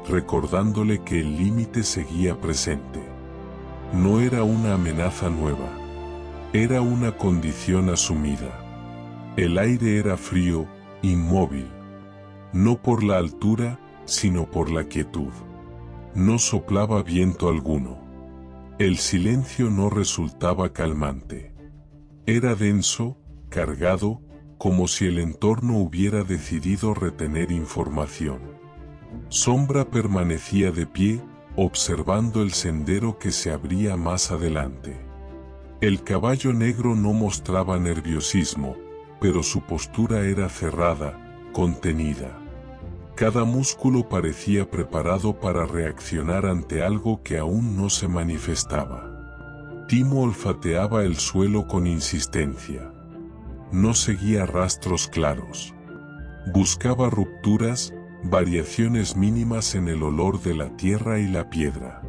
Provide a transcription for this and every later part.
recordándole que el límite seguía presente. No era una amenaza nueva, era una condición asumida. El aire era frío, inmóvil, no por la altura, sino por la quietud. No soplaba viento alguno. El silencio no resultaba calmante. Era denso, cargado, como si el entorno hubiera decidido retener información. Sombra permanecía de pie, observando el sendero que se abría más adelante. El caballo negro no mostraba nerviosismo, pero su postura era cerrada, contenida. Cada músculo parecía preparado para reaccionar ante algo que aún no se manifestaba. Timo olfateaba el suelo con insistencia. No seguía rastros claros. Buscaba rupturas, variaciones mínimas en el olor de la tierra y la piedra.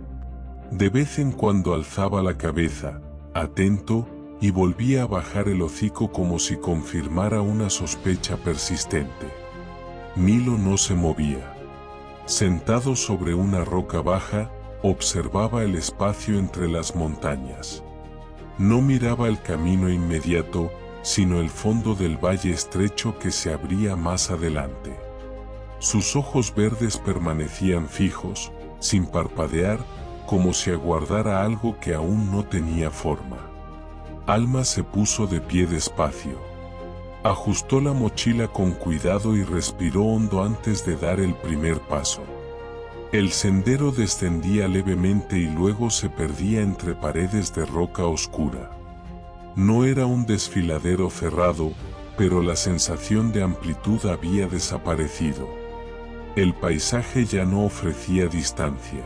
De vez en cuando alzaba la cabeza, atento, y volvía a bajar el hocico como si confirmara una sospecha persistente. Milo no se movía. Sentado sobre una roca baja, observaba el espacio entre las montañas. No miraba el camino inmediato, sino el fondo del valle estrecho que se abría más adelante. Sus ojos verdes permanecían fijos, sin parpadear, como si aguardara algo que aún no tenía forma. Alma se puso de pie despacio. Ajustó la mochila con cuidado y respiró hondo antes de dar el primer paso. El sendero descendía levemente y luego se perdía entre paredes de roca oscura. No era un desfiladero cerrado, pero la sensación de amplitud había desaparecido. El paisaje ya no ofrecía distancia.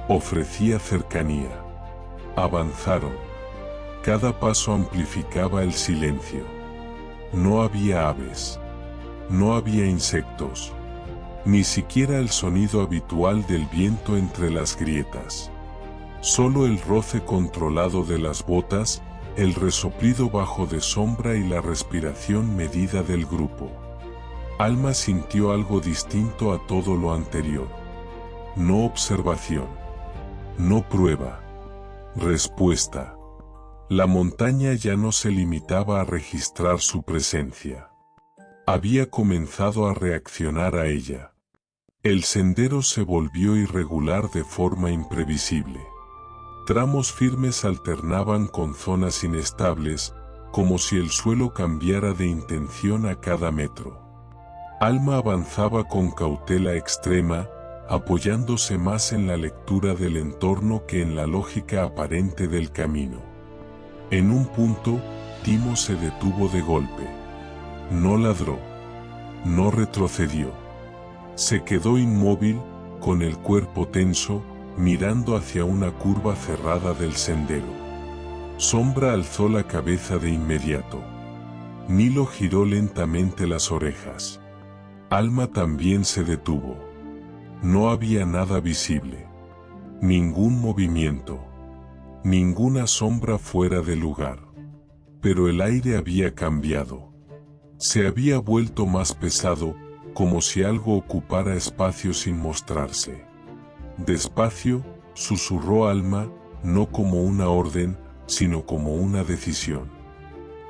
Ofrecía cercanía. Avanzaron. Cada paso amplificaba el silencio. No había aves. No había insectos. Ni siquiera el sonido habitual del viento entre las grietas. Solo el roce controlado de las botas, el resoplido bajo de sombra y la respiración medida del grupo. Alma sintió algo distinto a todo lo anterior. No observación. No prueba. Respuesta. La montaña ya no se limitaba a registrar su presencia. Había comenzado a reaccionar a ella. El sendero se volvió irregular de forma imprevisible. Tramos firmes alternaban con zonas inestables, como si el suelo cambiara de intención a cada metro. Alma avanzaba con cautela extrema, apoyándose más en la lectura del entorno que en la lógica aparente del camino. En un punto, Timo se detuvo de golpe. No ladró. No retrocedió. Se quedó inmóvil, con el cuerpo tenso, mirando hacia una curva cerrada del sendero. Sombra alzó la cabeza de inmediato. Milo giró lentamente las orejas. Alma también se detuvo. No había nada visible. Ningún movimiento. Ninguna sombra fuera de lugar. Pero el aire había cambiado. Se había vuelto más pesado, como si algo ocupara espacio sin mostrarse. Despacio, susurró Alma, no como una orden, sino como una decisión.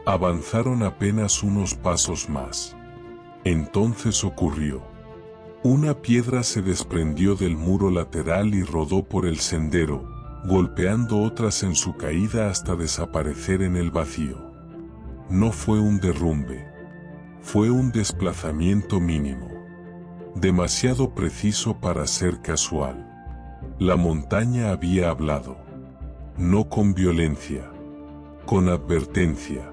Avanzaron apenas unos pasos más. Entonces ocurrió. Una piedra se desprendió del muro lateral y rodó por el sendero, golpeando otras en su caída hasta desaparecer en el vacío. No fue un derrumbe. Fue un desplazamiento mínimo. Demasiado preciso para ser casual. La montaña había hablado. No con violencia. Con advertencia.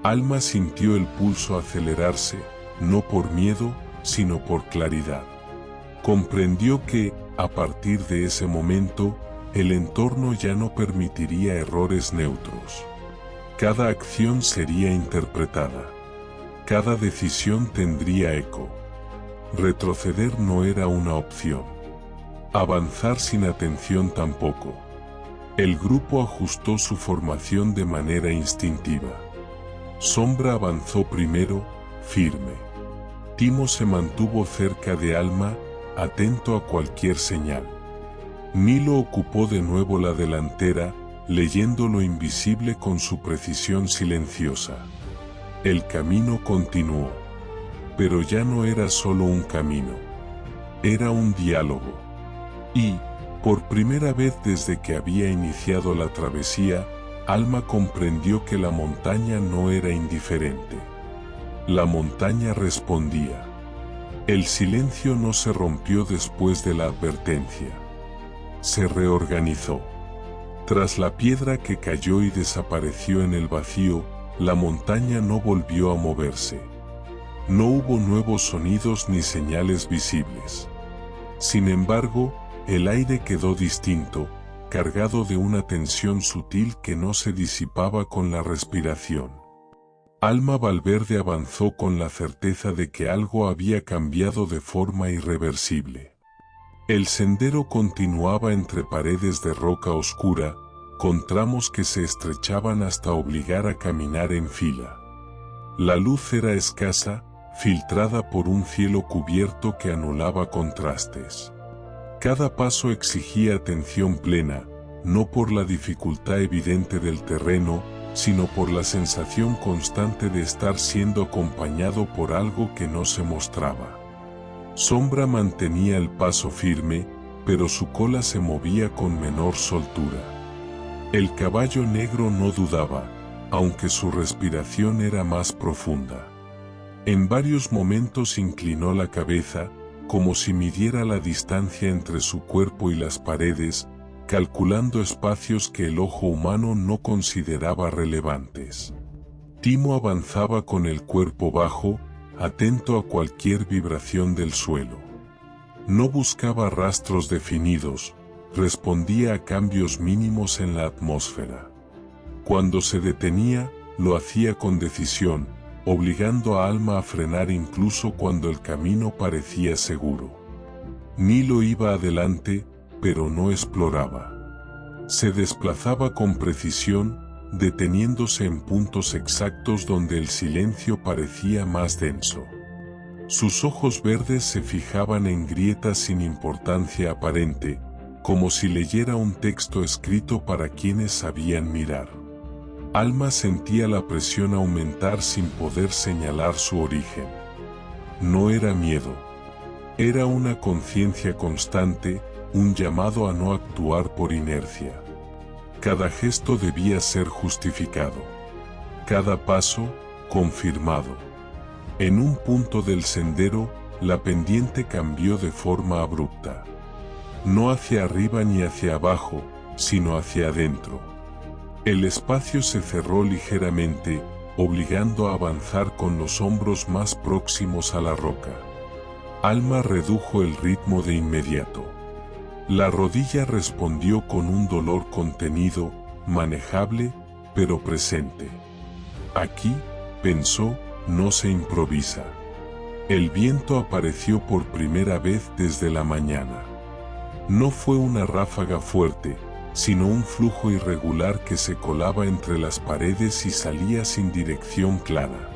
Alma sintió el pulso acelerarse, no por miedo, sino por claridad. Comprendió que, a partir de ese momento, el entorno ya no permitiría errores neutros. Cada acción sería interpretada. Cada decisión tendría eco. Retroceder no era una opción. Avanzar sin atención tampoco. El grupo ajustó su formación de manera instintiva. Sombra avanzó primero, firme. Timo se mantuvo cerca de Alma, atento a cualquier señal. Nilo ocupó de nuevo la delantera, leyendo lo invisible con su precisión silenciosa. El camino continuó. Pero ya no era solo un camino. Era un diálogo. Y, por primera vez desde que había iniciado la travesía, Alma comprendió que la montaña no era indiferente. La montaña respondía. El silencio no se rompió después de la advertencia. Se reorganizó. Tras la piedra que cayó y desapareció en el vacío, la montaña no volvió a moverse. No hubo nuevos sonidos ni señales visibles. Sin embargo, el aire quedó distinto, cargado de una tensión sutil que no se disipaba con la respiración. Alma Valverde avanzó con la certeza de que algo había cambiado de forma irreversible. El sendero continuaba entre paredes de roca oscura, con tramos que se estrechaban hasta obligar a caminar en fila. La luz era escasa, filtrada por un cielo cubierto que anulaba contrastes. Cada paso exigía atención plena, no por la dificultad evidente del terreno, sino por la sensación constante de estar siendo acompañado por algo que no se mostraba. Sombra mantenía el paso firme, pero su cola se movía con menor soltura. El caballo negro no dudaba, aunque su respiración era más profunda. En varios momentos inclinó la cabeza, como si midiera la distancia entre su cuerpo y las paredes, calculando espacios que el ojo humano no consideraba relevantes. Timo avanzaba con el cuerpo bajo, atento a cualquier vibración del suelo. No buscaba rastros definidos, respondía a cambios mínimos en la atmósfera. Cuando se detenía, lo hacía con decisión, obligando a Alma a frenar incluso cuando el camino parecía seguro. Nilo iba adelante, pero no exploraba. Se desplazaba con precisión, deteniéndose en puntos exactos donde el silencio parecía más denso. Sus ojos verdes se fijaban en grietas sin importancia aparente, como si leyera un texto escrito para quienes sabían mirar. Alma sentía la presión aumentar sin poder señalar su origen. No era miedo. Era una conciencia constante, un llamado a no actuar por inercia. Cada gesto debía ser justificado. Cada paso, confirmado. En un punto del sendero, la pendiente cambió de forma abrupta. No hacia arriba ni hacia abajo, sino hacia adentro. El espacio se cerró ligeramente, obligando a avanzar con los hombros más próximos a la roca. Alma redujo el ritmo de inmediato. La rodilla respondió con un dolor contenido, manejable, pero presente. Aquí, pensó, no se improvisa. El viento apareció por primera vez desde la mañana. No fue una ráfaga fuerte, sino un flujo irregular que se colaba entre las paredes y salía sin dirección clara.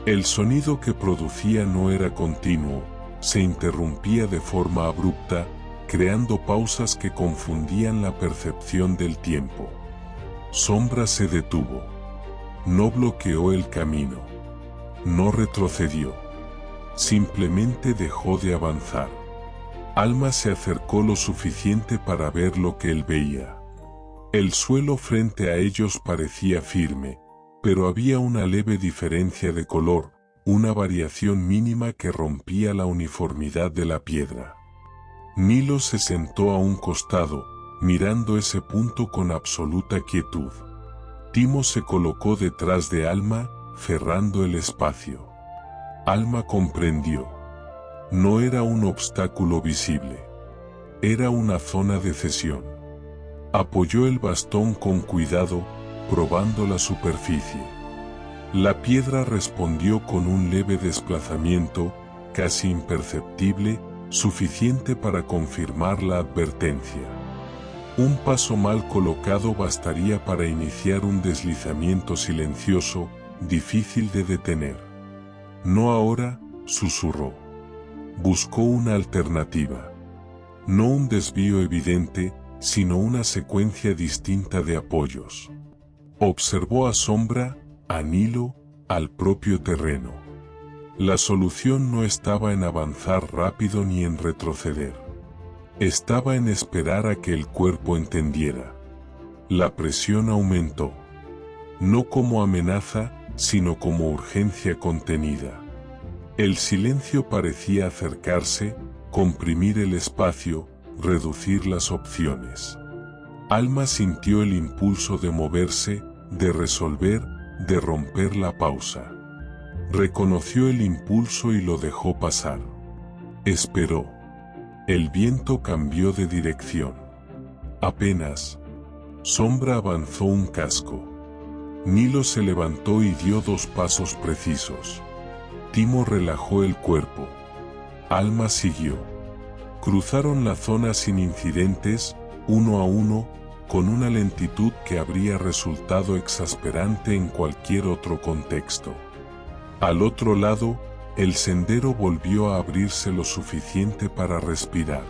El sonido que producía no era continuo, se interrumpía de forma abrupta, creando pausas que confundían la percepción del tiempo. Sombra se detuvo. No bloqueó el camino. No retrocedió. Simplemente dejó de avanzar. Alma se acercó lo suficiente para ver lo que él veía. El suelo frente a ellos parecía firme, pero había una leve diferencia de color, una variación mínima que rompía la uniformidad de la piedra. Nilo se sentó a un costado, mirando ese punto con absoluta quietud. Timo se colocó detrás de Alma, cerrando el espacio. Alma comprendió. No era un obstáculo visible. Era una zona de cesión. Apoyó el bastón con cuidado, probando la superficie. La piedra respondió con un leve desplazamiento, casi imperceptible, suficiente para confirmar la advertencia. Un paso mal colocado bastaría para iniciar un deslizamiento silencioso, difícil de detener. No ahora, susurró. Buscó una alternativa. No un desvío evidente, sino una secuencia distinta de apoyos. Observó a Sombra, a Nilo, al propio terreno. La solución no estaba en avanzar rápido ni en retroceder. Estaba en esperar a que el cuerpo entendiera. La presión aumentó. No como amenaza, sino como urgencia contenida. El silencio parecía acercarse, comprimir el espacio, reducir las opciones. Alma sintió el impulso de moverse, de resolver, de romper la pausa. Reconoció el impulso y lo dejó pasar. Esperó. El viento cambió de dirección. Apenas. Sombra avanzó un casco. Nilo se levantó y dio 2 pasos precisos. Timo relajó el cuerpo. Alma siguió. Cruzaron la zona sin incidentes, uno a uno, con una lentitud que habría resultado exasperante en cualquier otro contexto. Al otro lado, el sendero volvió a abrirse lo suficiente para respirar.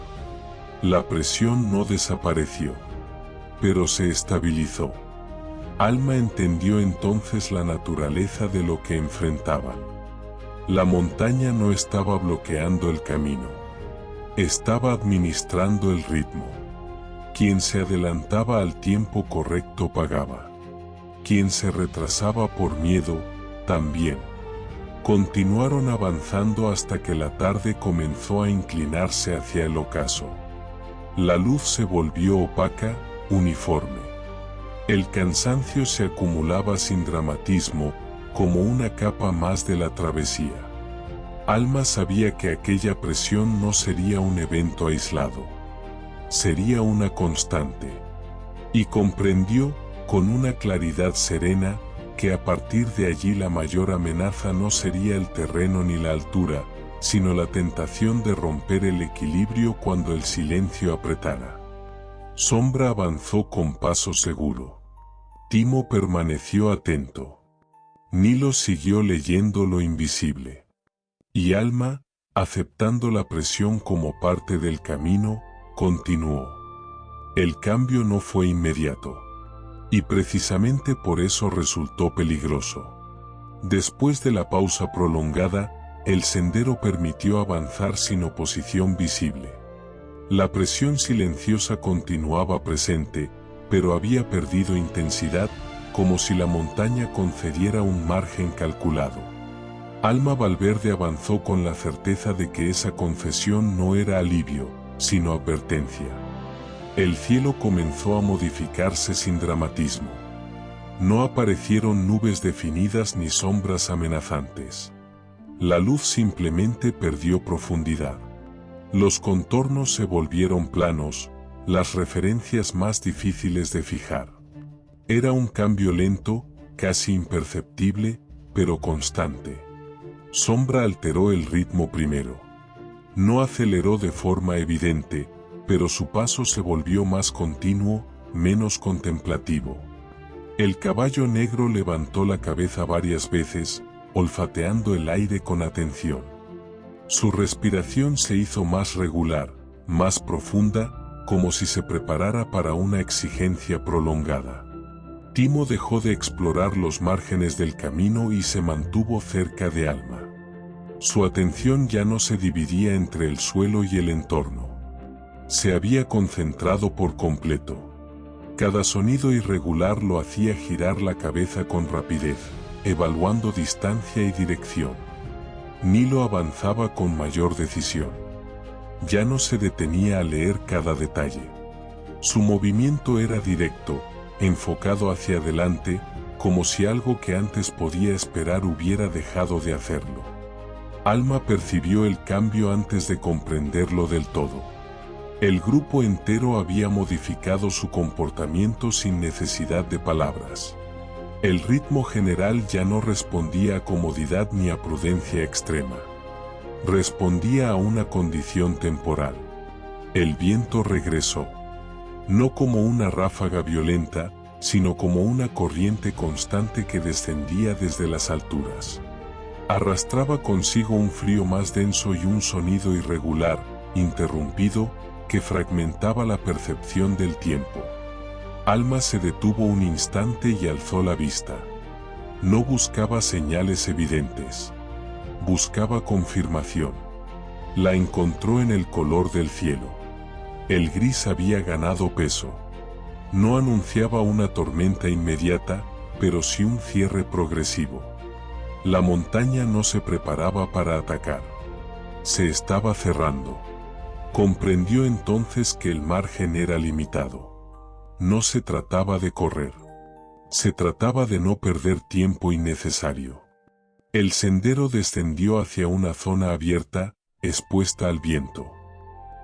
La presión no desapareció, pero se estabilizó. Alma entendió entonces la naturaleza de lo que enfrentaban. La montaña no estaba bloqueando el camino. Estaba administrando el ritmo. Quien se adelantaba al tiempo correcto pagaba. Quien se retrasaba por miedo, también. Continuaron avanzando hasta que la tarde comenzó a inclinarse hacia el ocaso. La luz se volvió opaca, uniforme. El cansancio se acumulaba sin dramatismo, como una capa más de la travesía. Alma sabía que aquella presión no sería un evento aislado. Sería una constante. Y comprendió, con una claridad serena, que a partir de allí la mayor amenaza no sería el terreno ni la altura, sino la tentación de romper el equilibrio cuando el silencio apretara. Sombra avanzó con paso seguro. Timo permaneció atento. Nilo siguió leyendo lo invisible. Y Alma, aceptando la presión como parte del camino, continuó. El cambio no fue inmediato. Y precisamente por eso resultó peligroso. Después de la pausa prolongada, el sendero permitió avanzar sin oposición visible. La presión silenciosa continuaba presente, pero había perdido intensidad, como si la montaña concediera un margen calculado. Alma Valverde avanzó con la certeza de que esa concesión no era alivio, sino advertencia. El cielo comenzó a modificarse sin dramatismo. No aparecieron nubes definidas ni sombras amenazantes. La luz simplemente perdió profundidad. Los contornos se volvieron planos, las referencias más difíciles de fijar. Era un cambio lento, casi imperceptible, pero constante. Sombra alteró el ritmo primero. No aceleró de forma evidente, pero su paso se volvió más continuo, menos contemplativo. El caballo negro levantó la cabeza varias veces, olfateando el aire con atención. Su respiración se hizo más regular, más profunda, como si se preparara para una exigencia prolongada. Timo dejó de explorar los márgenes del camino y se mantuvo cerca de Alma. Su atención ya no se dividía entre el suelo y el entorno. Se había concentrado por completo. Cada sonido irregular lo hacía girar la cabeza con rapidez, evaluando distancia y dirección. Nilo avanzaba con mayor decisión. Ya no se detenía a leer cada detalle. Su movimiento era directo, enfocado hacia adelante, como si algo que antes podía esperar hubiera dejado de hacerlo. Alma percibió el cambio antes de comprenderlo del todo. El grupo entero había modificado su comportamiento sin necesidad de palabras. El ritmo general ya no respondía a comodidad ni a prudencia extrema. Respondía a una condición temporal. El viento regresó. No como una ráfaga violenta, sino como una corriente constante que descendía desde las alturas. Arrastraba consigo un frío más denso y un sonido irregular, interrumpido, que fragmentaba la percepción del tiempo. Alma se detuvo un instante y alzó la vista. No buscaba señales evidentes. Buscaba confirmación. La encontró en el color del cielo. El gris había ganado peso. No anunciaba una tormenta inmediata, pero sí un cierre progresivo. La montaña no se preparaba para atacar. Se estaba cerrando. Comprendió entonces que el margen era limitado. No se trataba de correr. Se trataba de no perder tiempo innecesario. El sendero descendió hacia una zona abierta, expuesta al viento.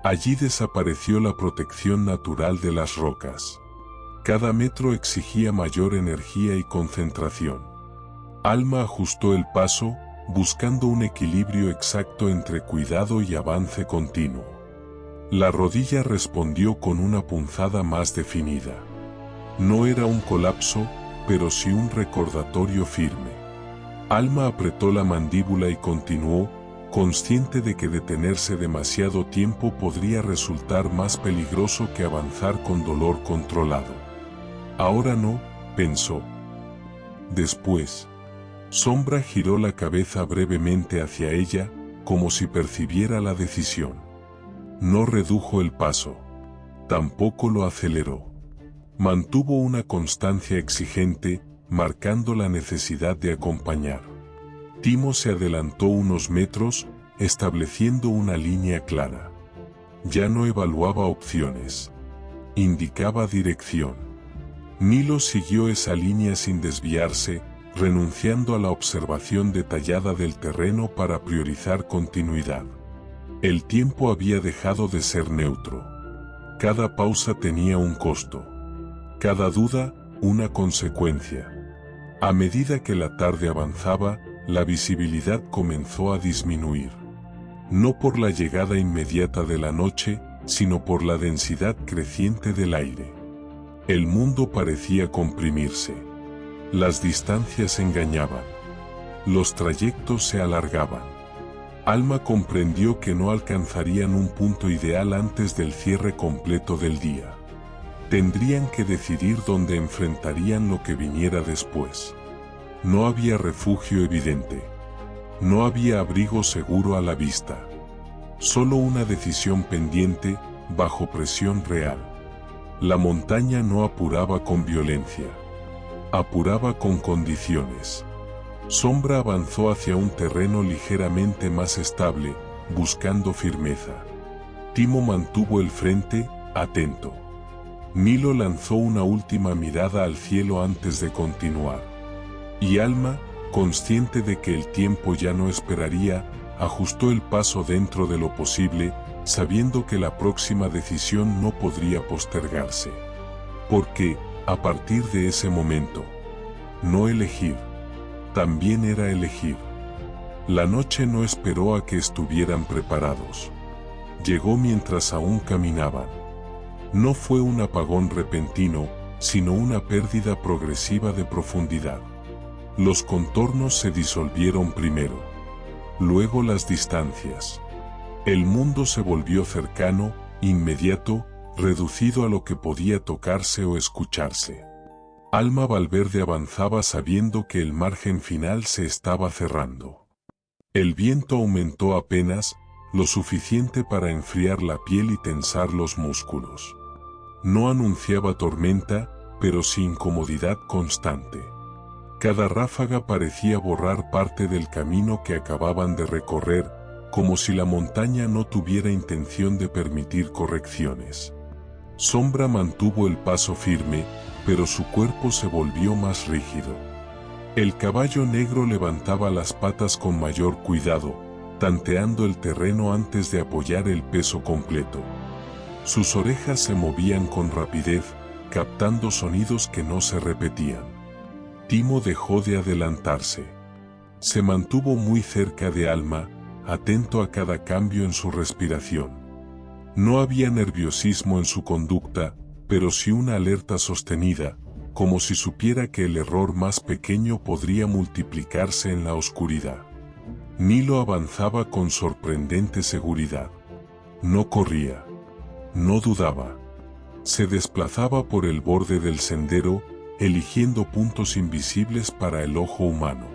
Allí desapareció la protección natural de las rocas. Cada metro exigía mayor energía y concentración. Alma ajustó el paso, buscando un equilibrio exacto entre cuidado y avance continuo. La rodilla respondió con una punzada más definida. No era un colapso, pero sí un recordatorio firme. Alma apretó la mandíbula y continuó, consciente de que detenerse demasiado tiempo podría resultar más peligroso que avanzar con dolor controlado. Ahora no, pensó. Después, Sombra giró la cabeza brevemente hacia ella, como si percibiera la decisión. No redujo el paso. Tampoco lo aceleró. Mantuvo una constancia exigente, marcando la necesidad de acompañar. Timo se adelantó unos metros, estableciendo una línea clara. Ya no evaluaba opciones. Indicaba dirección. Nilo siguió esa línea sin desviarse, renunciando a la observación detallada del terreno para priorizar continuidad. El tiempo había dejado de ser neutro. Cada pausa tenía un costo. Cada duda, una consecuencia. A medida que la tarde avanzaba, la visibilidad comenzó a disminuir. No por la llegada inmediata de la noche, sino por la densidad creciente del aire. El mundo parecía comprimirse. Las distancias engañaban. Los trayectos se alargaban. Alma comprendió que no alcanzarían un punto ideal antes del cierre completo del día. Tendrían que decidir dónde enfrentarían lo que viniera después. No había refugio evidente. No había abrigo seguro a la vista. Solo una decisión pendiente, bajo presión real. La montaña no apuraba con violencia. Apuraba con condiciones. Sombra avanzó hacia un terreno ligeramente más estable, buscando firmeza. Timo mantuvo el frente, atento. Nilo lanzó una última mirada al cielo antes de continuar. Y Alma, consciente de que el tiempo ya no esperaría, ajustó el paso dentro de lo posible, sabiendo que la próxima decisión no podría postergarse. Porque, a partir de ese momento, no elegir, también era elegir. La noche no esperó a que estuvieran preparados. Llegó mientras aún caminaban. No fue un apagón repentino, sino una pérdida progresiva de profundidad. Los contornos se disolvieron primero. Luego las distancias. El mundo se volvió cercano, inmediato, reducido a lo que podía tocarse o escucharse. Alma Valverde avanzaba sabiendo que el margen final se estaba cerrando. El viento aumentó apenas, lo suficiente para enfriar la piel y tensar los músculos. No anunciaba tormenta, pero sí incomodidad constante. Cada ráfaga parecía borrar parte del camino que acababan de recorrer, como si la montaña no tuviera intención de permitir correcciones. Sombra mantuvo el paso firme, pero su cuerpo se volvió más rígido. El caballo negro levantaba las patas con mayor cuidado, tanteando el terreno antes de apoyar el peso completo. Sus orejas se movían con rapidez, captando sonidos que no se repetían. Timo dejó de adelantarse. Se mantuvo muy cerca de Alma, atento a cada cambio en su respiración. No había nerviosismo en su conducta, pero sí una alerta sostenida, como si supiera que el error más pequeño podría multiplicarse en la oscuridad. Nilo avanzaba con sorprendente seguridad. No corría. No dudaba. Se desplazaba por el borde del sendero, eligiendo puntos invisibles para el ojo humano.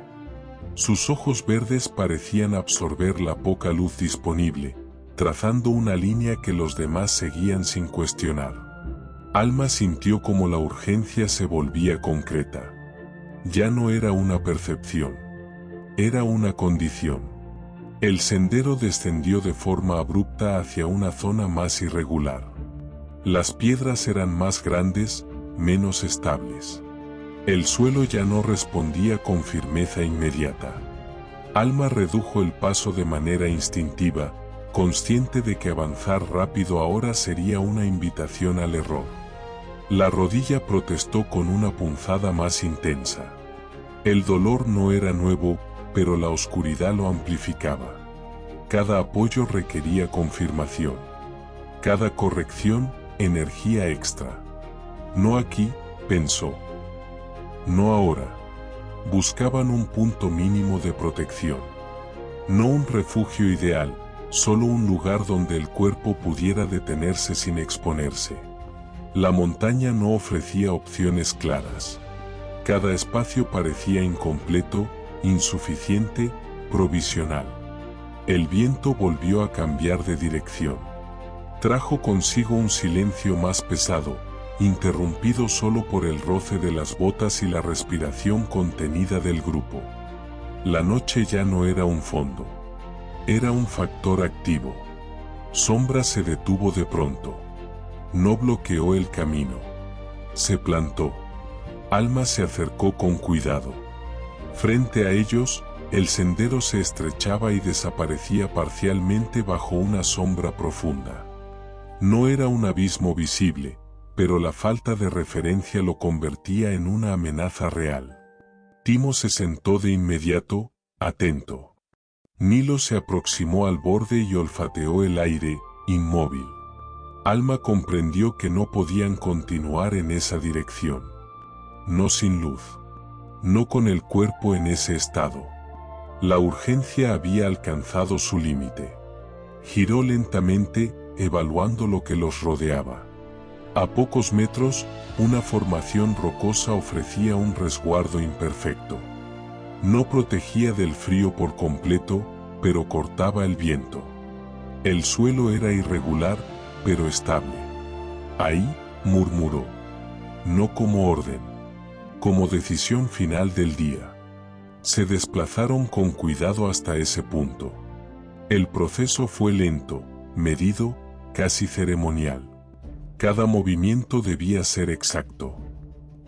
Sus ojos verdes parecían absorber la poca luz disponible, trazando una línea que los demás seguían sin cuestionar. Alma sintió como la urgencia se volvía concreta. Ya no era una percepción. Era una condición. El sendero descendió de forma abrupta hacia una zona más irregular. Las piedras eran más grandes, menos estables. El suelo ya no respondía con firmeza inmediata. Alma redujo el paso de manera instintiva, consciente de que avanzar rápido ahora sería una invitación al error. La rodilla protestó con una punzada más intensa. El dolor no era nuevo, pero la oscuridad lo amplificaba. Cada apoyo requería confirmación. Cada corrección, energía extra. No aquí, pensó. No ahora. Buscaban un punto mínimo de protección. No un refugio ideal, solo un lugar donde el cuerpo pudiera detenerse sin exponerse. La montaña no ofrecía opciones claras. Cada espacio parecía incompleto, insuficiente, provisional. El viento volvió a cambiar de dirección. Trajo consigo un silencio más pesado, interrumpido solo por el roce de las botas y la respiración contenida del grupo. La noche ya no era un fondo. Era un factor activo. Sombra se detuvo de pronto. No bloqueó el camino. Se plantó. Alma se acercó con cuidado. Frente a ellos, el sendero se estrechaba y desaparecía parcialmente bajo una sombra profunda. No era un abismo visible, pero la falta de referencia lo convertía en una amenaza real. Timo se sentó de inmediato, atento. Nilo se aproximó al borde y olfateó el aire, inmóvil. Alma comprendió que no podían continuar en esa dirección. No sin luz. No con el cuerpo en ese estado. La urgencia había alcanzado su límite. Giró lentamente, evaluando lo que los rodeaba. A pocos metros, una formación rocosa ofrecía un resguardo imperfecto. No protegía del frío por completo, pero cortaba el viento. El suelo era irregular, pero estable. Ahí, murmuró. No como orden. Como decisión final del día. Se desplazaron con cuidado hasta ese punto. El proceso fue lento, medido, casi ceremonial. Cada movimiento debía ser exacto.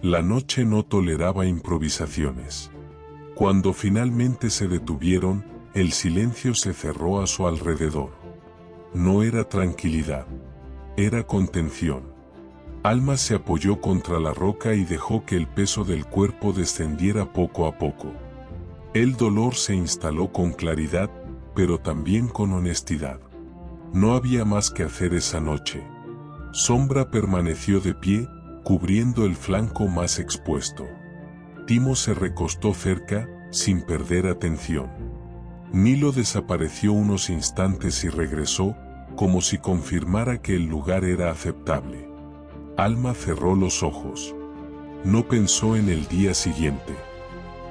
La noche no toleraba improvisaciones. Cuando finalmente se detuvieron, el silencio se cerró a su alrededor. No era tranquilidad. Era contención. Alma se apoyó contra la roca y dejó que el peso del cuerpo descendiera poco a poco. El dolor se instaló con claridad, pero también con honestidad. No había más que hacer esa noche. Sombra permaneció de pie, cubriendo el flanco más expuesto. Timo se recostó cerca, sin perder atención. Nilo desapareció unos instantes y regresó, como si confirmara que el lugar era aceptable. Alma cerró los ojos. No pensó en el día siguiente.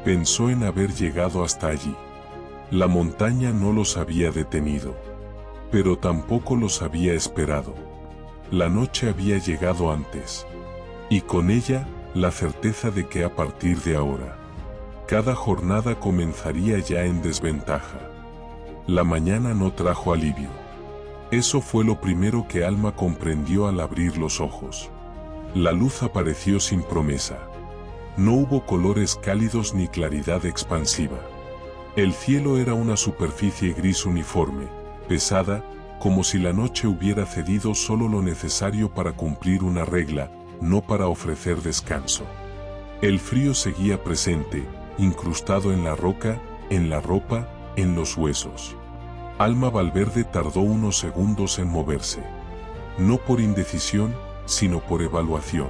Pensó en haber llegado hasta allí. La montaña no los había detenido. Pero tampoco los había esperado. La noche había llegado antes. Y con ella, la certeza de que a partir de ahora, cada jornada comenzaría ya en desventaja. La mañana no trajo alivio. Eso fue lo primero que Alma comprendió al abrir los ojos. La luz apareció sin promesa. No hubo colores cálidos ni claridad expansiva. El cielo era una superficie gris uniforme, pesada, como si la noche hubiera cedido solo lo necesario para cumplir una regla, no para ofrecer descanso. El frío seguía presente, incrustado en la roca, en la ropa, en los huesos. Alma Valverde tardó unos segundos en moverse. No por indecisión, sino por evaluación.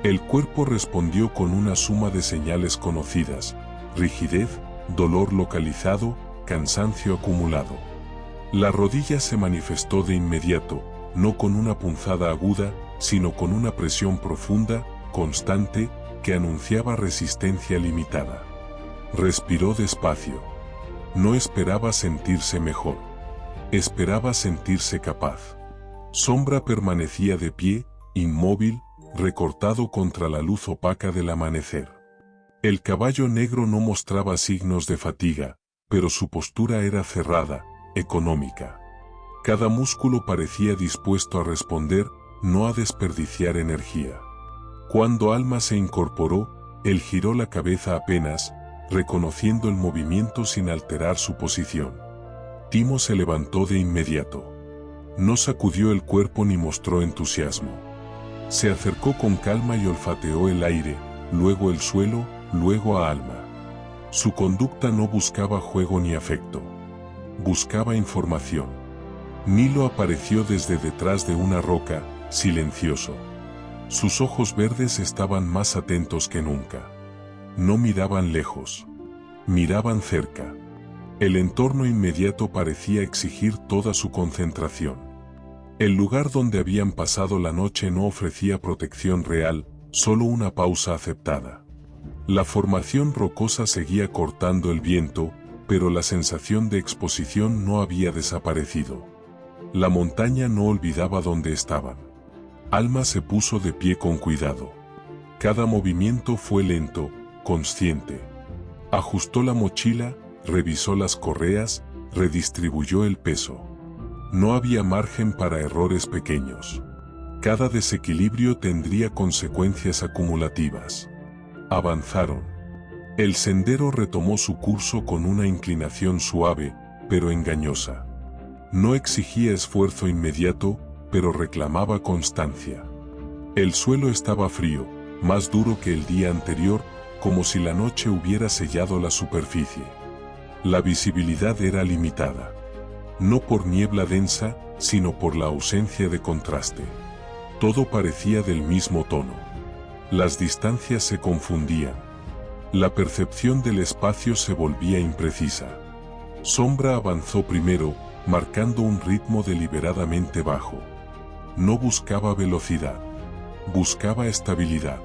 El cuerpo respondió con una suma de señales conocidas: rigidez, dolor localizado, cansancio acumulado. La rodilla se manifestó de inmediato, no con una punzada aguda, sino con una presión profunda, constante, que anunciaba resistencia limitada. Respiró despacio. No esperaba sentirse mejor. Esperaba sentirse capaz. Sombra permanecía de pie, inmóvil, recortado contra la luz opaca del amanecer. El caballo negro no mostraba signos de fatiga, pero su postura era cerrada, económica. Cada músculo parecía dispuesto a responder, no a desperdiciar energía. Cuando Alma se incorporó, él giró la cabeza apenas, reconociendo el movimiento sin alterar su posición. Timo se levantó de inmediato. No sacudió el cuerpo ni mostró entusiasmo. Se acercó con calma y olfateó el aire, luego el suelo, luego a Alma. Su conducta no buscaba juego ni afecto. Buscaba información. Nilo apareció desde detrás de una roca, silencioso. Sus ojos verdes estaban más atentos que nunca. No miraban lejos. Miraban cerca. El entorno inmediato parecía exigir toda su concentración. El lugar donde habían pasado la noche no ofrecía protección real, solo una pausa aceptada. La formación rocosa seguía cortando el viento, pero la sensación de exposición no había desaparecido. La montaña no olvidaba dónde estaban. Alma se puso de pie con cuidado. Cada movimiento fue lento, consciente. Ajustó la mochila, revisó las correas, redistribuyó el peso. No había margen para errores pequeños. Cada desequilibrio tendría consecuencias acumulativas. Avanzaron. El sendero retomó su curso con una inclinación suave, pero engañosa. No exigía esfuerzo inmediato, pero reclamaba constancia. El suelo estaba frío, más duro que el día anterior, como si la noche hubiera sellado la superficie. La visibilidad era limitada. No por niebla densa, sino por la ausencia de contraste. Todo parecía del mismo tono. Las distancias se confundían. La percepción del espacio se volvía imprecisa. Sombra avanzó primero, marcando un ritmo deliberadamente bajo. No buscaba velocidad. Buscaba estabilidad.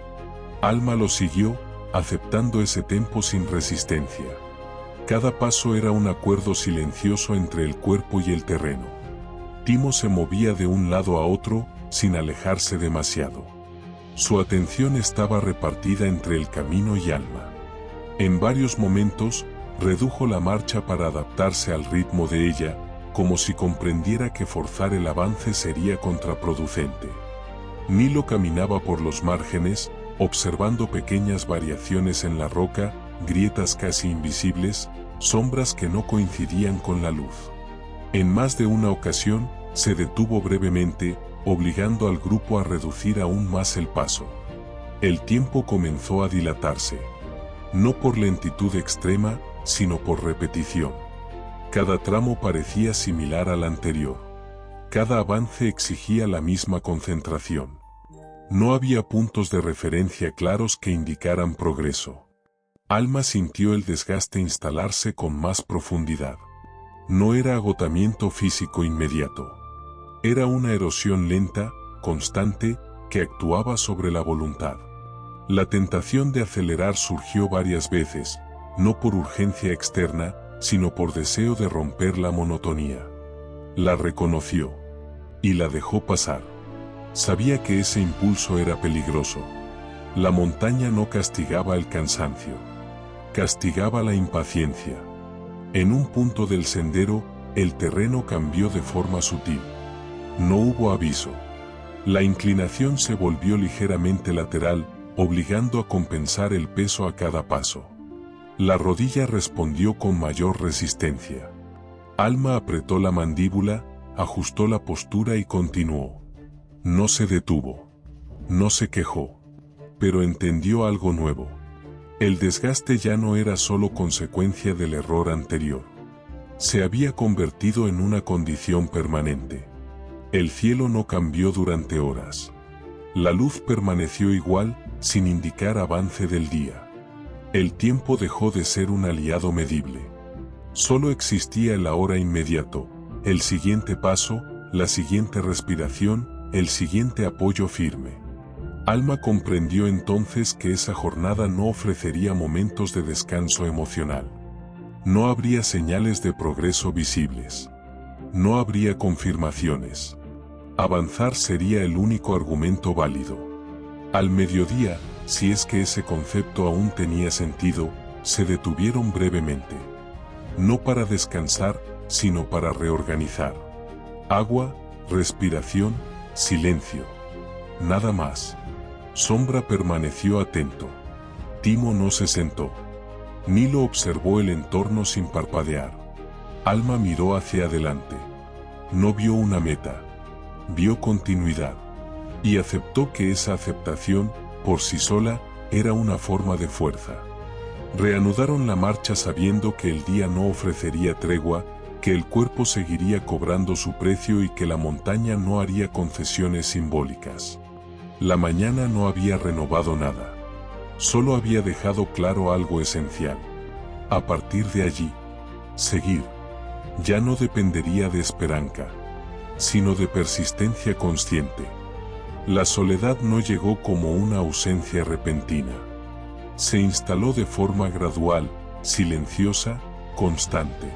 Alma lo siguió, aceptando ese tempo sin resistencia. Cada paso era un acuerdo silencioso entre el cuerpo y el terreno. Timo se movía de un lado a otro, sin alejarse demasiado. Su atención estaba repartida entre el camino y Alma. En varios momentos, redujo la marcha para adaptarse al ritmo de ella, como si comprendiera que forzar el avance sería contraproducente. Nilo caminaba por los márgenes, observando pequeñas variaciones en la roca, grietas casi invisibles, sombras que no coincidían con la luz. En más de una ocasión, se detuvo brevemente, obligando al grupo a reducir aún más el paso. El tiempo comenzó a dilatarse. No por lentitud extrema, sino por repetición. Cada tramo parecía similar al anterior. Cada avance exigía la misma concentración. No había puntos de referencia claros que indicaran progreso. Alma sintió el desgaste instalarse con más profundidad. No era agotamiento físico inmediato. Era una erosión lenta, constante, que actuaba sobre la voluntad. La tentación de acelerar surgió varias veces, no por urgencia externa, sino por deseo de romper la monotonía. La reconoció. Y la dejó pasar. Sabía que ese impulso era peligroso. La montaña no castigaba el cansancio. Castigaba la impaciencia. En un punto del sendero, el terreno cambió de forma sutil. No hubo aviso. La inclinación se volvió ligeramente lateral, obligando a compensar el peso a cada paso. La rodilla respondió con mayor resistencia. Alma apretó la mandíbula, ajustó la postura y continuó. No se detuvo. No se quejó. Pero entendió algo nuevo. El desgaste ya no era solo consecuencia del error anterior. Se había convertido en una condición permanente. El cielo no cambió durante horas. La luz permaneció igual, sin indicar avance del día. El tiempo dejó de ser un aliado medible. Solo existía el ahora inmediato, el siguiente paso, la siguiente respiración, el siguiente apoyo firme. Alma comprendió entonces que esa jornada no ofrecería momentos de descanso emocional. No habría señales de progreso visibles. No habría confirmaciones. Avanzar sería el único argumento válido. Al mediodía, si es que ese concepto aún tenía sentido, se detuvieron brevemente. No para descansar, sino para reorganizar. Agua, respiración, silencio. Nada más. Sombra permaneció atento. Timo no se sentó. Nilo observó el entorno sin parpadear. Alma miró hacia adelante. No vio una meta. Vio continuidad. Y aceptó que esa aceptación, por sí sola, era una forma de fuerza. Reanudaron la marcha sabiendo que el día no ofrecería tregua, que el cuerpo seguiría cobrando su precio y que la montaña no haría concesiones simbólicas. La mañana no había renovado nada. Solo había dejado claro algo esencial. A partir de allí, seguir. Ya no dependería de esperanza, sino de persistencia consciente. La soledad no llegó como una ausencia repentina. Se instaló de forma gradual, silenciosa, constante.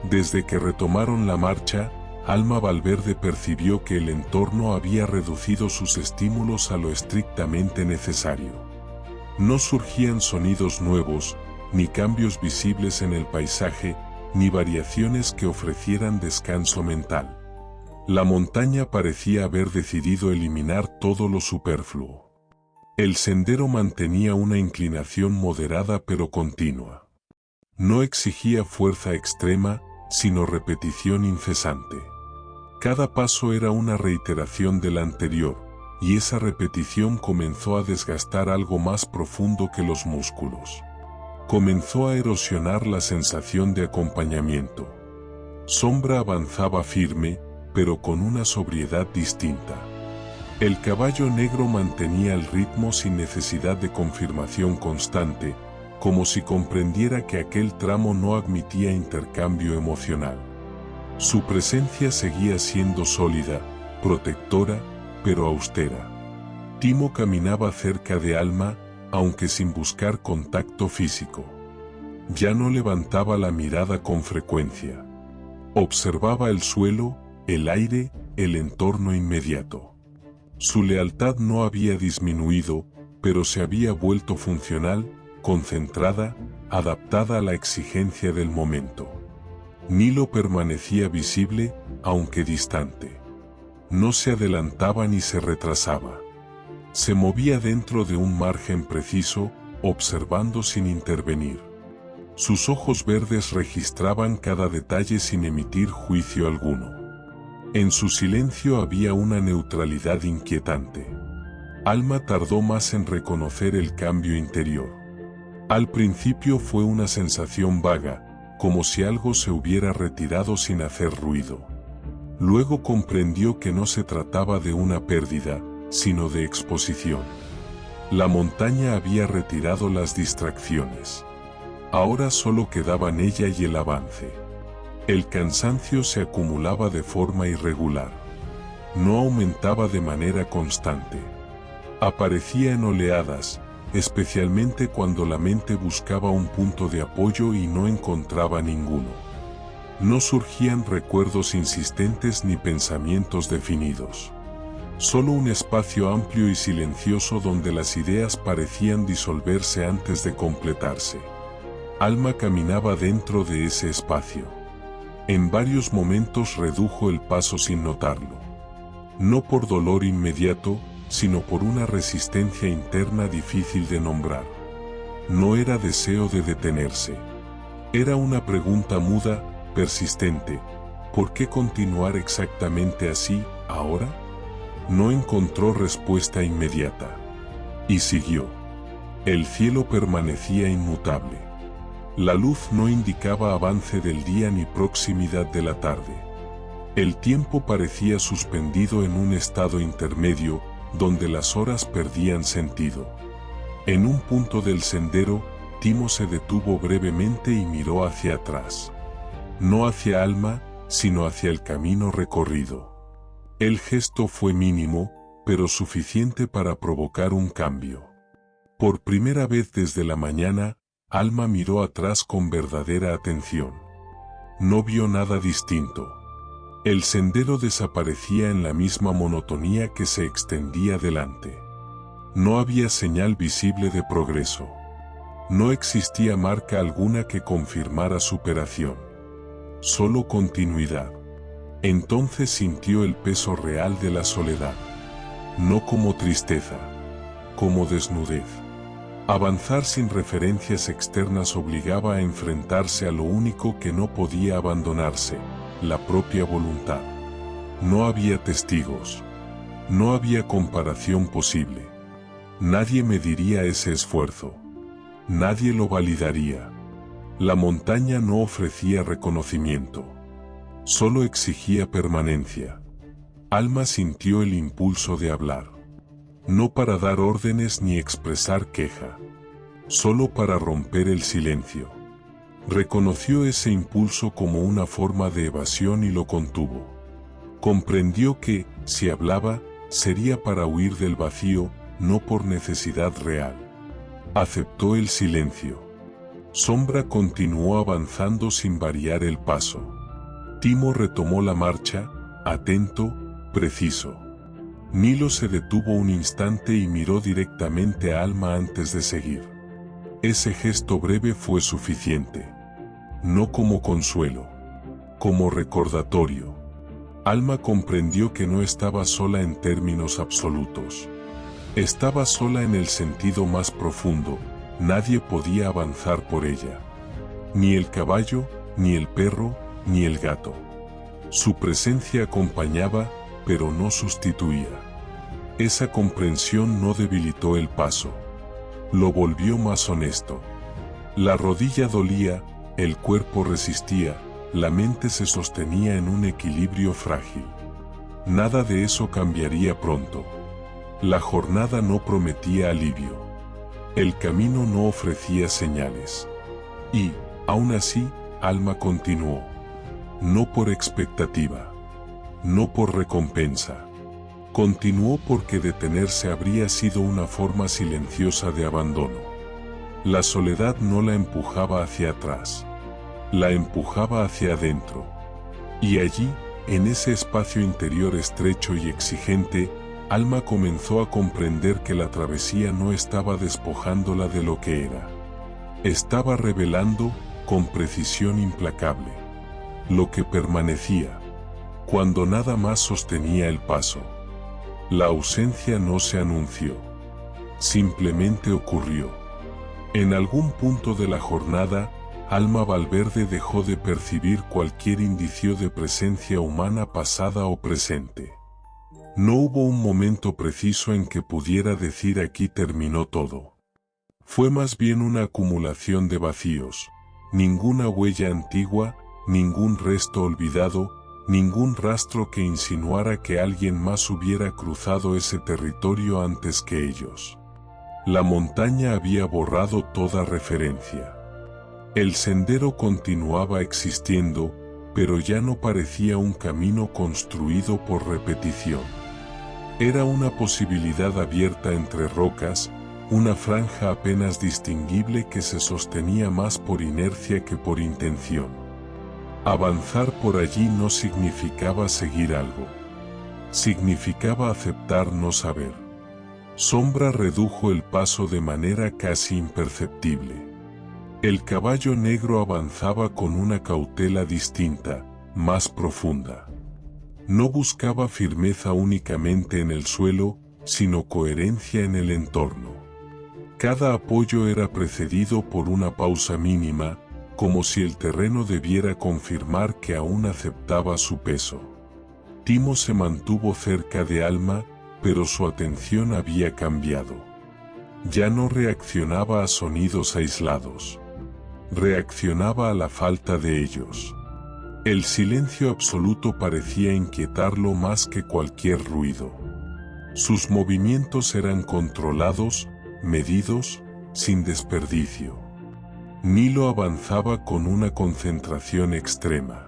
Desde que retomaron la marcha, Alma Valverde percibió que el entorno había reducido sus estímulos a lo estrictamente necesario. No surgían sonidos nuevos, ni cambios visibles en el paisaje, ni variaciones que ofrecieran descanso mental. La montaña parecía haber decidido eliminar todo lo superfluo. El sendero mantenía una inclinación moderada pero continua. No exigía fuerza extrema, sino repetición incesante. Cada paso era una reiteración del anterior, y esa repetición comenzó a desgastar algo más profundo que los músculos. Comenzó a erosionar la sensación de acompañamiento. Sombra avanzaba firme, pero con una sobriedad distinta. El caballo negro mantenía el ritmo sin necesidad de confirmación constante, como si comprendiera que aquel tramo no admitía intercambio emocional. Su presencia seguía siendo sólida, protectora, pero austera. Timo caminaba cerca de Alma, aunque sin buscar contacto físico. Ya no levantaba la mirada con frecuencia. Observaba el suelo, el aire, el entorno inmediato. Su lealtad no había disminuido, pero se había vuelto funcional, concentrada, adaptada a la exigencia del momento. Nilo permanecía visible, aunque distante. No se adelantaba ni se retrasaba. Se movía dentro de un margen preciso, observando sin intervenir. Sus ojos verdes registraban cada detalle sin emitir juicio alguno. En su silencio había una neutralidad inquietante. Alma tardó más en reconocer el cambio interior. Al principio fue una sensación vaga, como si algo se hubiera retirado sin hacer ruido. Luego comprendió que no se trataba de una pérdida, sino de exposición. La montaña había retirado las distracciones. Ahora solo quedaban ella y el avance. El cansancio se acumulaba de forma irregular. No aumentaba de manera constante. Aparecía en oleadas, especialmente cuando la mente buscaba un punto de apoyo y no encontraba ninguno. No surgían recuerdos insistentes ni pensamientos definidos. Solo un espacio amplio y silencioso donde las ideas parecían disolverse antes de completarse. Alma caminaba dentro de ese espacio. En varios momentos redujo el paso sin notarlo. No por dolor inmediato, sino por una resistencia interna difícil de nombrar. No era deseo de detenerse. Era una pregunta muda, persistente. ¿Por qué continuar exactamente así, ahora? No encontró respuesta inmediata. Y siguió. El cielo permanecía inmutable. La luz no indicaba avance del día ni proximidad de la tarde. El tiempo parecía suspendido en un estado intermedio, donde las horas perdían sentido. En un punto del sendero, Timo se detuvo brevemente y miró hacia atrás. no hacia Alma, sino hacia el camino recorrido. El gesto fue mínimo, pero suficiente para provocar un cambio. Por primera vez desde la mañana, Alma miró atrás con verdadera atención. No vio nada distinto. El sendero desaparecía en la misma monotonía que se extendía delante. No había señal visible de progreso. No existía marca alguna que confirmara superación. Solo continuidad. Entonces sintió el peso real de la soledad. No como tristeza, como desnudez. Avanzar sin referencias externas obligaba a enfrentarse a lo único que no podía abandonarse, la propia voluntad. No había testigos. No había comparación posible. Nadie mediría ese esfuerzo. Nadie lo validaría. La montaña no ofrecía reconocimiento. Solo exigía permanencia. Alma sintió el impulso de hablar. No para dar órdenes ni expresar queja. Solo para romper el silencio. Reconoció ese impulso como una forma de evasión y lo contuvo. Comprendió que, si hablaba, sería para huir del vacío, no por necesidad real. Aceptó el silencio. Sombra continuó avanzando sin variar el paso. Timo retomó la marcha, atento, preciso. Nilo se detuvo un instante y miró directamente a Alma antes de seguir. Ese gesto breve fue suficiente. No como consuelo, como recordatorio. Alma comprendió que no estaba sola en términos absolutos. Estaba sola en el sentido más profundo. Nadie podía avanzar por ella. Ni el caballo, ni el perro, ni el gato. Su presencia acompañaba, pero no sustituía. Esa comprensión no debilitó el paso. Lo volvió más honesto. La rodilla dolía, el cuerpo resistía, la mente se sostenía en un equilibrio frágil. Nada de eso cambiaría pronto. La jornada no prometía alivio. El camino no ofrecía señales. Y, aún así, Alma continuó. No por expectativa. No por recompensa. Continuó porque detenerse habría sido una forma silenciosa de abandono. La soledad no la empujaba hacia atrás. La empujaba hacia adentro. Y allí, en ese espacio interior estrecho y exigente, Alma comenzó a comprender que la travesía no estaba despojándola de lo que era. Estaba revelando, con precisión implacable, lo que permanecía, cuando nada más sostenía el paso. La ausencia no se anunció. Simplemente ocurrió. En algún punto de la jornada, Alma Valverde dejó de percibir cualquier indicio de presencia humana pasada o presente. No hubo un momento preciso en que pudiera decir aquí terminó todo. Fue más bien una acumulación de vacíos, ninguna huella antigua, ningún resto olvidado, ningún rastro que insinuara que alguien más hubiera cruzado ese territorio antes que ellos. La montaña había borrado toda referencia. El sendero continuaba existiendo, pero ya no parecía un camino construido por repetición. Era una posibilidad abierta entre rocas, una franja apenas distinguible que se sostenía más por inercia que por intención. Avanzar por allí no significaba seguir algo. Significaba aceptar no saber. Sombra redujo el paso de manera casi imperceptible. El caballo negro avanzaba con una cautela distinta, más profunda. No buscaba firmeza únicamente en el suelo, sino coherencia en el entorno. Cada apoyo era precedido por una pausa mínima, como si el terreno debiera confirmar que aún aceptaba su peso. Timo se mantuvo cerca de Alma, pero su atención había cambiado. Ya no reaccionaba a sonidos aislados. Reaccionaba a la falta de ellos. El silencio absoluto parecía inquietarlo más que cualquier ruido. Sus movimientos eran controlados, medidos, sin desperdicio. Nilo avanzaba con una concentración extrema.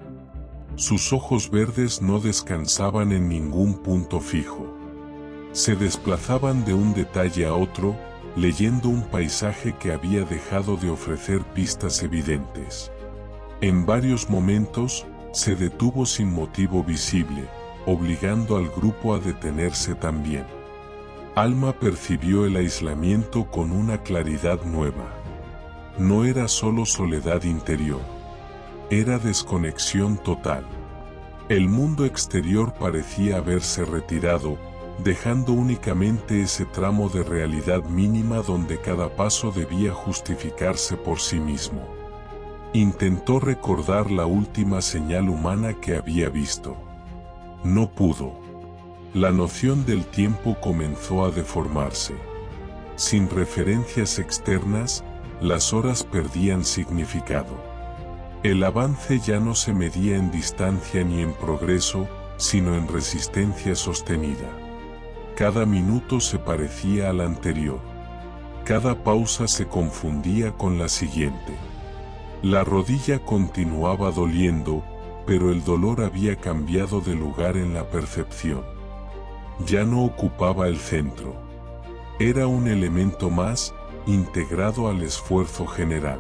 Sus ojos verdes no descansaban en ningún punto fijo. Se desplazaban de un detalle a otro, leyendo un paisaje que había dejado de ofrecer pistas evidentes. En varios momentos, se detuvo sin motivo visible, obligando al grupo a detenerse también. Alma percibió el aislamiento con una claridad nueva. No era solo soledad interior. Era desconexión total. El mundo exterior parecía haberse retirado, dejando únicamente ese tramo de realidad mínima donde cada paso debía justificarse por sí mismo. Intentó recordar la última señal humana que había visto. No pudo. La noción del tiempo comenzó a deformarse. Sin referencias externas, las horas perdían significado. El avance ya no se medía en distancia ni en progreso, sino en resistencia sostenida. Cada minuto se parecía al anterior. Cada pausa se confundía con la siguiente. La rodilla continuaba doliendo, pero el dolor había cambiado de lugar en la percepción. Ya no ocupaba el centro. Era un elemento más, integrado al esfuerzo general.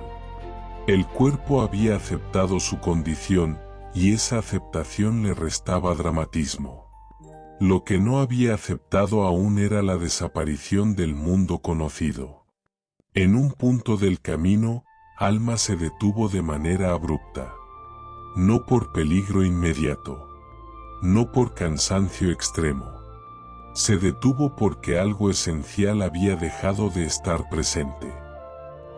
El cuerpo había aceptado su condición, y esa aceptación le restaba dramatismo. Lo que no había aceptado aún era la desaparición del mundo conocido. En un punto del camino, Alma se detuvo de manera abrupta. No por peligro inmediato. No por cansancio extremo. Se detuvo porque algo esencial había dejado de estar presente.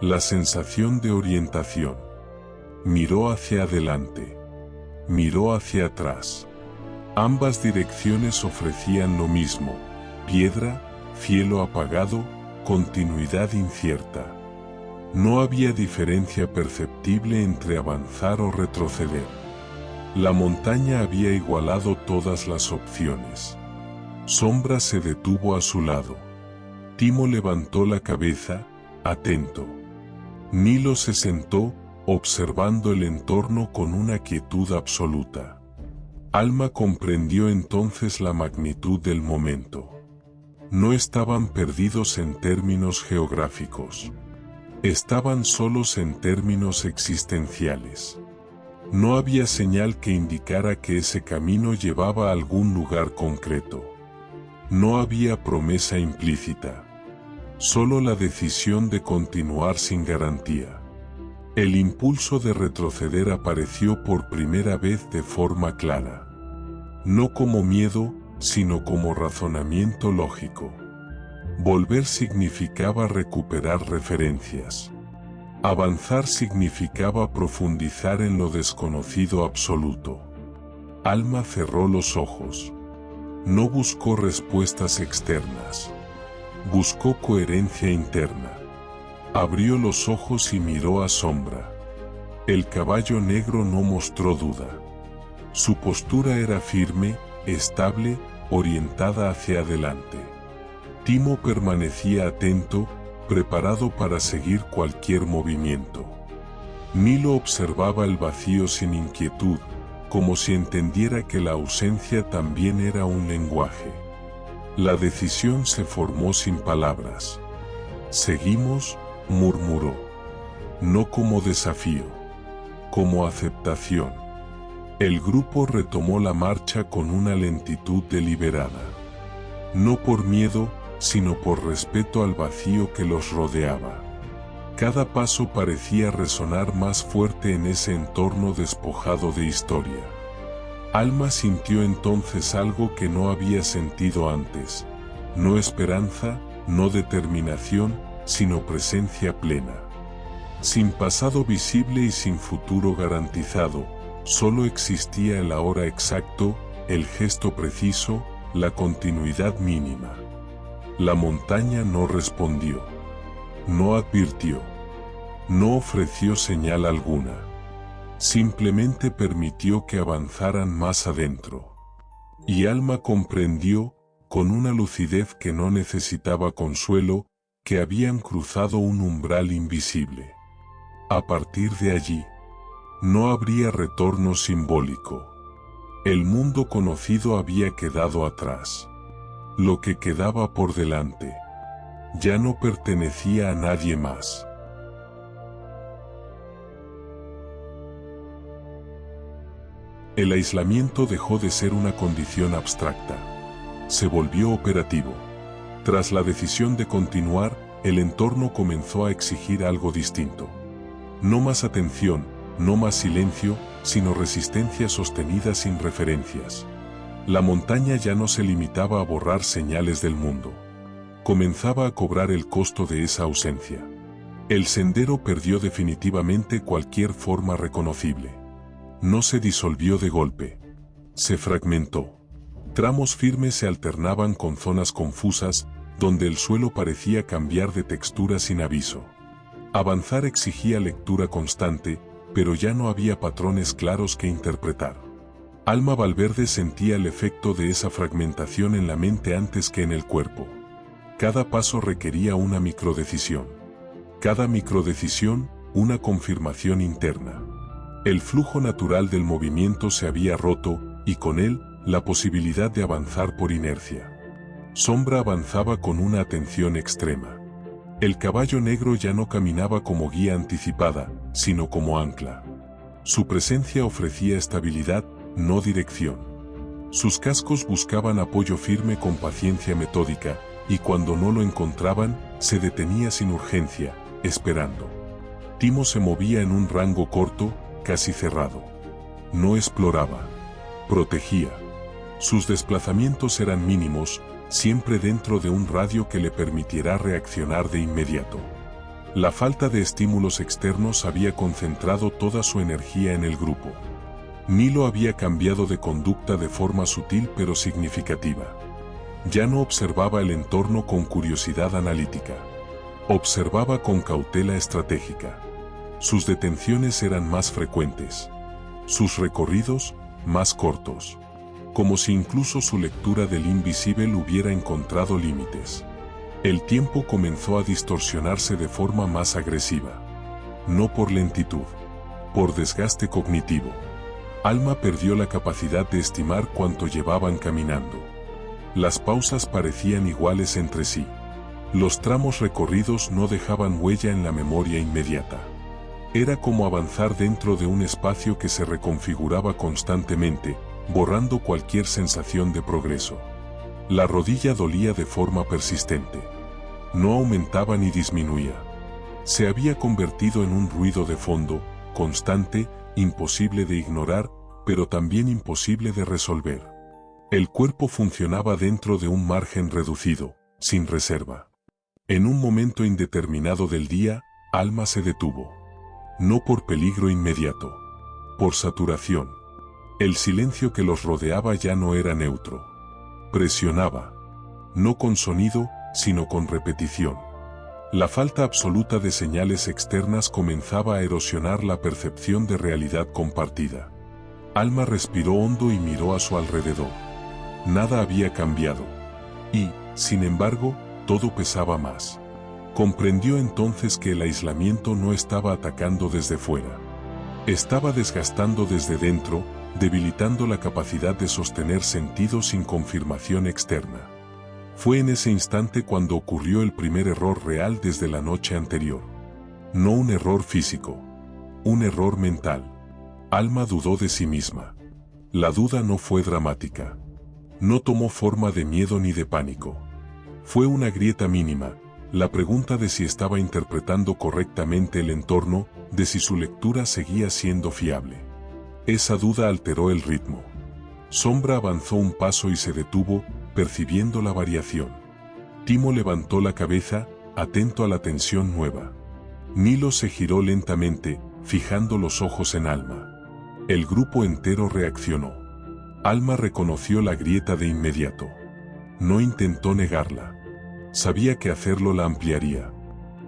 La sensación de orientación. Miró hacia adelante. Miró hacia atrás. Ambas direcciones ofrecían lo mismo: piedra, cielo apagado, continuidad incierta. No había diferencia perceptible entre avanzar o retroceder. La montaña había igualado todas las opciones. Sombra se detuvo a su lado. Timo levantó la cabeza, atento. Nilo se sentó, observando el entorno con una quietud absoluta. Alma comprendió entonces la magnitud del momento. No estaban perdidos en términos geográficos. Estaban solos en términos existenciales. No había señal que indicara que ese camino llevaba a algún lugar concreto. No había promesa implícita. Solo la decisión de continuar sin garantía. El impulso de retroceder apareció por primera vez de forma clara. No como miedo, sino como razonamiento lógico. Volver significaba recuperar referencias. Avanzar significaba profundizar en lo desconocido absoluto. Alma cerró los ojos. No buscó respuestas externas. Buscó coherencia interna. Abrió los ojos y miró a Sombra. El caballo negro no mostró duda. Su postura era firme, estable, orientada hacia adelante. Timo permanecía atento, preparado para seguir cualquier movimiento. Nilo observaba el vacío sin inquietud, como si entendiera que la ausencia también era un lenguaje. La decisión se formó sin palabras. «Seguimos», murmuró. No como desafío, como aceptación. El grupo retomó la marcha con una lentitud deliberada. No por miedo, sino por respeto al vacío que los rodeaba. Cada paso parecía resonar más fuerte en ese entorno despojado de historia. Alma sintió entonces algo que no había sentido antes. No esperanza, no determinación, sino presencia plena. Sin pasado visible y sin futuro garantizado, solo existía el ahora exacto, el gesto preciso, la continuidad mínima. La montaña no respondió. No advirtió. No ofreció señal alguna. Simplemente permitió que avanzaran más adentro. Y Alma comprendió, con una lucidez que no necesitaba consuelo, que habían cruzado un umbral invisible. A partir de allí, no habría retorno simbólico. El mundo conocido había quedado atrás. Lo que quedaba por delante ya no pertenecía a nadie más. El aislamiento dejó de ser una condición abstracta. Se volvió operativo. Tras la decisión de continuar, el entorno comenzó a exigir algo distinto. No más atención, no más silencio, sino resistencia sostenida sin referencias. La montaña ya no se limitaba a borrar señales del mundo. Comenzaba a cobrar el costo de esa ausencia. El sendero perdió definitivamente cualquier forma reconocible. No se disolvió de golpe. Se fragmentó. Tramos firmes se alternaban con zonas confusas, donde el suelo parecía cambiar de textura sin aviso. Avanzar exigía lectura constante, pero ya no había patrones claros que interpretar. Alma Valverde sentía el efecto de esa fragmentación en la mente antes que en el cuerpo. Cada paso requería una microdecisión. Cada microdecisión, una confirmación interna. El flujo natural del movimiento se había roto, y con él, la posibilidad de avanzar por inercia. Sombra avanzaba con una atención extrema. El caballo negro ya no caminaba como guía anticipada, sino como ancla. Su presencia ofrecía estabilidad, no dirección. Sus cascos buscaban apoyo firme con paciencia metódica, y cuando no lo encontraban, se detenía sin urgencia, esperando. Timo se movía en un rango corto, casi cerrado. No exploraba. Protegía. Sus desplazamientos eran mínimos, siempre dentro de un radio que le permitiera reaccionar de inmediato. La falta de estímulos externos había concentrado toda su energía en el grupo. Nilo había cambiado de conducta de forma sutil pero significativa. Ya no observaba el entorno con curiosidad analítica. Observaba con cautela estratégica. Sus detenciones eran más frecuentes. Sus recorridos, más cortos. Como si incluso su lectura del invisible hubiera encontrado límites. El tiempo comenzó a distorsionarse de forma más agresiva. No por lentitud, por desgaste cognitivo. Alma perdió la capacidad de estimar cuánto llevaban caminando. Las pausas parecían iguales entre sí. Los tramos recorridos no dejaban huella en la memoria inmediata. Era como avanzar dentro de un espacio que se reconfiguraba constantemente, borrando cualquier sensación de progreso. La rodilla dolía de forma persistente. No aumentaba ni disminuía. Se había convertido en un ruido de fondo, constante, imposible de ignorar, pero también imposible de resolver. El cuerpo funcionaba dentro de un margen reducido, sin reserva. En un momento indeterminado del día, Alma se detuvo. No por peligro inmediato. Por saturación. El silencio que los rodeaba ya no era neutro. Presionaba. No con sonido, sino con repetición. La falta absoluta de señales externas comenzaba a erosionar la percepción de realidad compartida. Alma respiró hondo y miró a su alrededor. Nada había cambiado. Y, sin embargo, todo pesaba más. Comprendió entonces que el aislamiento no estaba atacando desde fuera. Estaba desgastando desde dentro, debilitando la capacidad de sostener sentido sin confirmación externa. Fue en ese instante cuando ocurrió el primer error real desde la noche anterior. No un error físico. Un error mental. Alma dudó de sí misma. La duda no fue dramática. No tomó forma de miedo ni de pánico. Fue una grieta mínima, la pregunta de si estaba interpretando correctamente el entorno, de si su lectura seguía siendo fiable. Esa duda alteró el ritmo. Sombra avanzó un paso y se detuvo, percibiendo la variación. Timo levantó la cabeza, atento a la tensión nueva. Nilo se giró lentamente, fijando los ojos en Alma. El grupo entero reaccionó. Alma reconoció la grieta de inmediato. No intentó negarla. Sabía que hacerlo la ampliaría.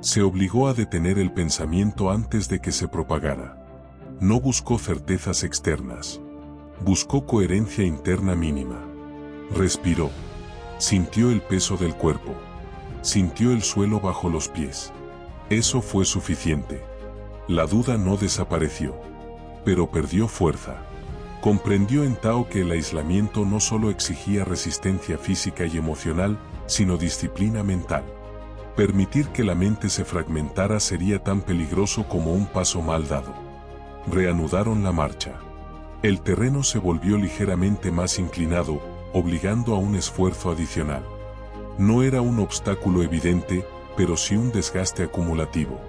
Se obligó a detener el pensamiento antes de que se propagara. No buscó certezas externas. Buscó coherencia interna mínima. Respiró. Sintió el peso del cuerpo. Sintió el suelo bajo los pies. Eso fue suficiente. La duda no desapareció, pero perdió fuerza. Comprendió en Tao que el aislamiento no solo exigía resistencia física y emocional, sino disciplina mental. Permitir que la mente se fragmentara sería tan peligroso como un paso mal dado. Reanudaron la marcha. El terreno se volvió ligeramente más inclinado, obligando a un esfuerzo adicional. No era un obstáculo evidente, pero sí un desgaste acumulativo.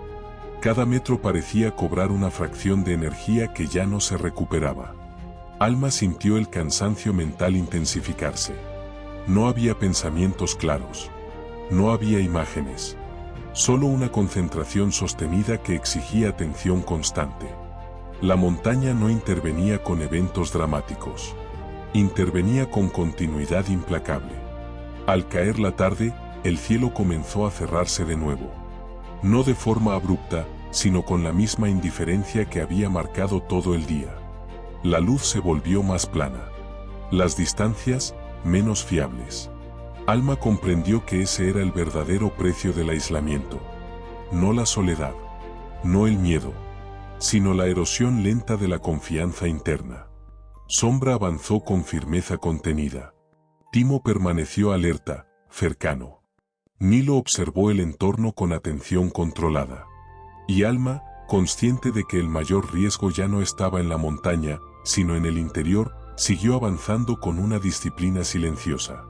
Cada metro parecía cobrar una fracción de energía que ya no se recuperaba. Alma sintió el cansancio mental intensificarse. No había pensamientos claros. No había imágenes. Solo una concentración sostenida que exigía atención constante. La montaña no intervenía con eventos dramáticos. Intervenía con continuidad implacable. Al caer la tarde, el cielo comenzó a cerrarse de nuevo. No de forma abrupta, sino con la misma indiferencia que había marcado todo el día. La luz se volvió más plana. Las distancias, menos fiables. Alma comprendió que ese era el verdadero precio del aislamiento. No la soledad, no el miedo, sino la erosión lenta de la confianza interna. Sombra avanzó con firmeza contenida. Timo permaneció alerta, cercano. Nilo observó el entorno con atención controlada. Y Alma, consciente de que el mayor riesgo ya no estaba en la montaña, sino en el interior, siguió avanzando con una disciplina silenciosa.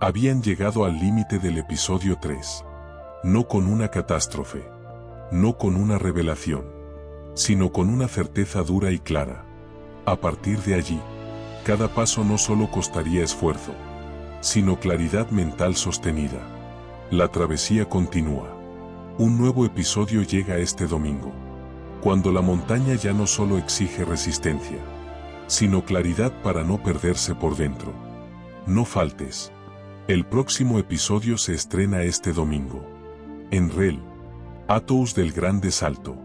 Habían llegado al límite del episodio 3. No con una catástrofe. No con una revelación. Sino con una certeza dura y clara. A partir de allí, cada paso no solo costaría esfuerzo, sino claridad mental sostenida. La travesía continúa. Un nuevo episodio llega este domingo. Cuando la montaña ya no solo exige resistencia, sino claridad para no perderse por dentro. No faltes. El próximo episodio se estrena este domingo. En Rel. Atous del Grande Salto.